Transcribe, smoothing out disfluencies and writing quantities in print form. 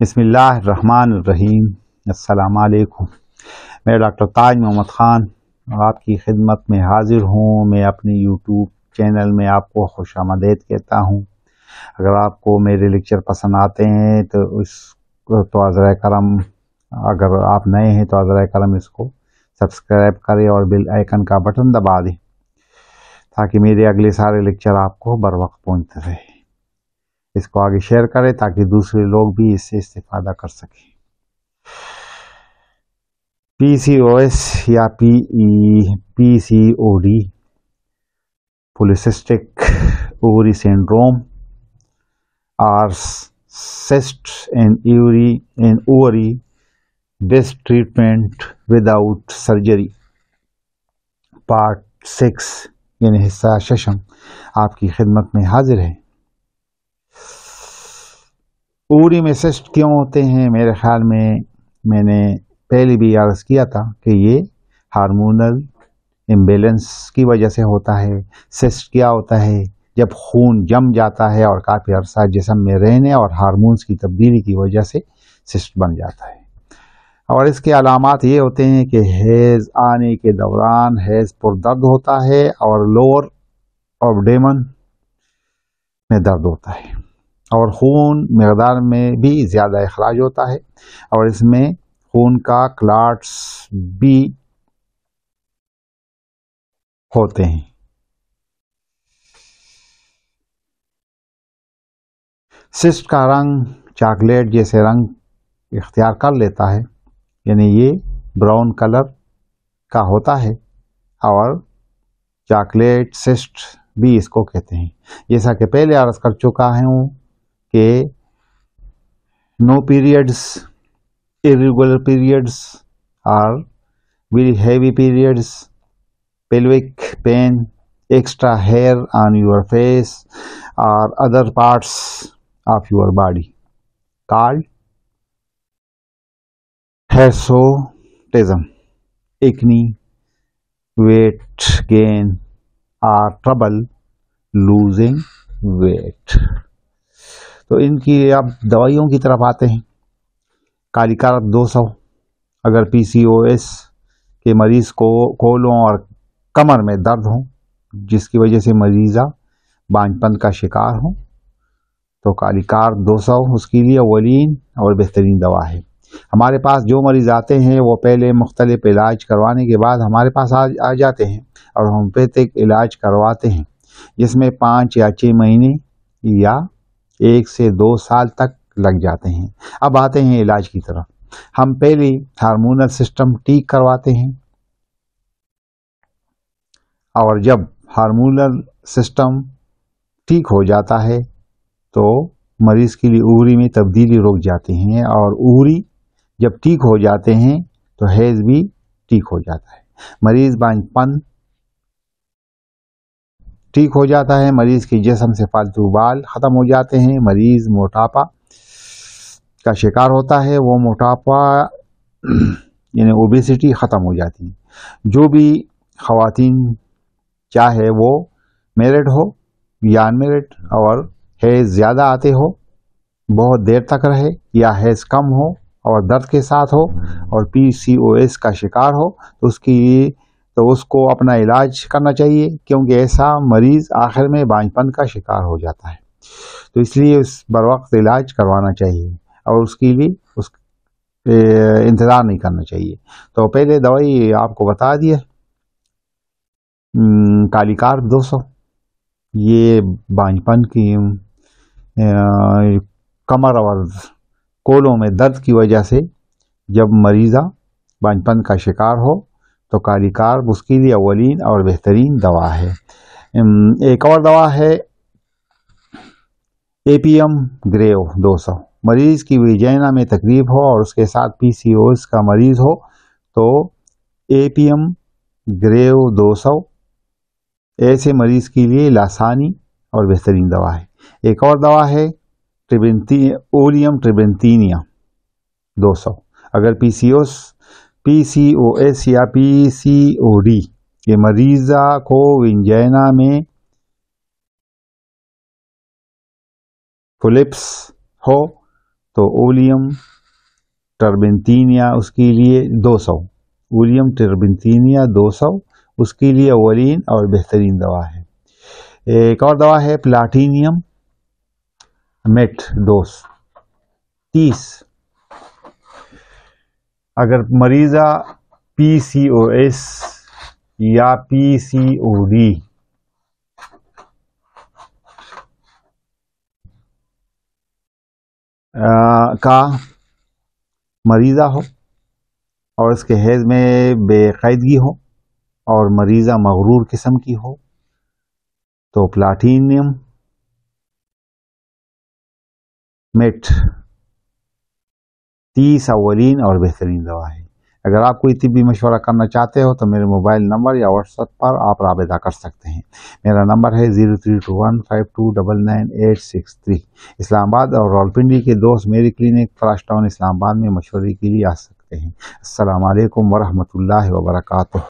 بسم اللہ الرحمن الرحیم۔ السلام علیکم۔ میں ڈاکٹر تاج محمد خان آپ کی خدمت میں حاضر ہوں۔ میں اپنی یوٹیوب چینل میں آپ کو خوش آمدید کہتا ہوں۔ اگر آپ کو میرے لیکچر پسند آتے ہیں تو عذرا کرم، اگر آپ نئے ہیں تو عذرا کرم اس کو سبسکرائب کریں اور بیل آئیکن کا بٹن دبا دیں تاکہ میرے اگلے سارے لیکچر آپ کو بر وقت پہنچتے رہے۔ اس کو آگے شیئر کریں تاکہ دوسرے لوگ بھی اس سے استفادہ کر سکیں۔ پی سی او ایس یا پی سی او ڈی پولیسسٹک اووری سنڈروم اور cyst in ovary best treatment without surgery part 6 یعنی حصہ ششم آپ کی خدمت میں حاضر ہے۔ اووری میں سسٹ کیوں ہوتے ہیں؟ میرے خیال میں نے پہلے بھی عرض کیا تھا کہ یہ ہارمونل امبیلنس کی وجہ سے ہوتا ہے۔ سسٹ کیا ہوتا ہے؟ جب خون جم جاتا ہے اور کافی عرصہ جسم میں رہنے اور ہارمونز کی تبدیلی کی وجہ سے سسٹ بن جاتا ہے۔ اور اس کے علامات یہ ہوتے ہیں کہ حیض آنے کے دوران حیض پر درد ہوتا ہے اور لوور ایبڈومن میں درد ہوتا ہے، اور خون مقدار میں بھی زیادہ اخراج ہوتا ہے، اور اس میں خون کا کلاٹس بھی ہوتے ہیں۔ سسٹ کا رنگ چاکلیٹ جیسے رنگ اختیار کر لیتا ہے، یعنی یہ براؤن کلر کا ہوتا ہے، اور چاکلیٹ سسٹ بھی اس کو کہتے ہیں۔ جیسا کہ پہلے عرض کر چکا ہوں کہ نو periods, irregular periods or very heavy periods, pelvic pain, extra hair on your face or other parts of your body called hirsutism, acne, weight gain or trouble losing weight۔ تو ان کی اب دوائیوں کی طرف آتے ہیں۔ کالی کارب 200 اگر پی سی او ایس کے مریض کو کولوں اور کمر میں درد ہوں جس کی وجہ سے مریضہ بانجھ پن کا شکار ہوں تو کالی کارب 200 اس کے لیے اولین اور بہترین دوا ہے۔ ہمارے پاس جو مریض آتے ہیں وہ پہلے مختلف علاج کروانے کے بعد ہمارے پاس آ جاتے ہیں اور ہومیوپیتھک علاج کرواتے ہیں، جس میں 5 یا 6 مہینے یا 1 سے 2 سال تک لگ جاتے ہیں۔ اب آتے ہیں علاج کی طرف۔ ہم پہلے ہارمونل سسٹم ٹھیک کرواتے ہیں، اور جب ہارمونل سسٹم ٹھیک ہو جاتا ہے تو مریض کے لیے اووری میں تبدیلی رک جاتی ہیں، اور اووری جب ٹھیک ہو جاتے ہیں تو حیض بھی ٹھیک ہو جاتا ہے، مریض بانجھ پن ٹھیک ہو جاتا ہے، مریض کے جسم سے فالتو بال ختم ہو جاتے ہیں، مریض موٹاپا کا شکار ہوتا ہے، وہ موٹاپا یعنی اوبیسٹی ختم ہو جاتی ہے۔ جو بھی خواتین چاہے وہ میرڈ ہو یا ان میرڈ اور حیض زیادہ آتے ہو، بہت دیر تک رہے، یا حیض کم ہو اور درد کے ساتھ ہو اور پی سی او ایس کا شکار ہو تو اس کو اپنا علاج کرنا چاہیے، کیونکہ ایسا مریض آخر میں بانجھ پن کا شکار ہو جاتا ہے۔ تو اس لیے بر وقت علاج کروانا چاہیے اور اس کے لیے انتظار نہیں کرنا چاہیے۔ تو پہلے دوائی آپ کو بتا دیا، کالی کارب 200 یہ بانجھ پن کی کمر اور کولوں میں درد کی وجہ سے جب مریضہ بانجھ پن کا شکار ہو تو کالی کارب اس کے لیے اولین اور بہترین دوا ہے۔ ایک اور دوا ہے APM گریو 200۔ مریض کی ویجینا میں تکلیف ہو اور اس کے ساتھ پی سی او ایس کا مریض ہو تو APM گریو 200 ایسے مریض کے لیے لاسانی اور بہترین دوا ہے۔ ایک اور دوا ہے اولیم ٹریبنتینیا 200۔ اگر پی سی او ایس یا پی سی او ڈی کے مریضہ کو ویجینا میں فلپس ہو تو اولیم ٹربنتینیا اس کے لیے 200، اولیم ٹربنتینیا 200 اس کے لیے اولین اور بہترین دوا ہے۔ ایک اور دوا ہے پلاٹینیم میٹ ڈوز 30۔ اگر مریضہ PCOS یا PCOD کا مریضہ ہو اور اس کے حیض میں بے قاعدگی ہو اور مریضہ مغرور قسم کی ہو تو پلاٹینیم میٹ 30 اولین اور بہترین دوا ہے۔ اگر آپ کوئی طبی مشورہ کرنا چاہتے ہو تو میرے موبائل نمبر یا واٹس ایپ پر آپ رابطہ کر سکتے ہیں۔ میرا نمبر ہے 032152998663۔ اسلام آباد اور راولپنڈی کے دوست میری کلینک فلاش ٹاؤن اسلام آباد میں مشورے کے لیے آ سکتے ہیں۔ السلام علیکم ورحمۃ اللہ وبرکاتہ۔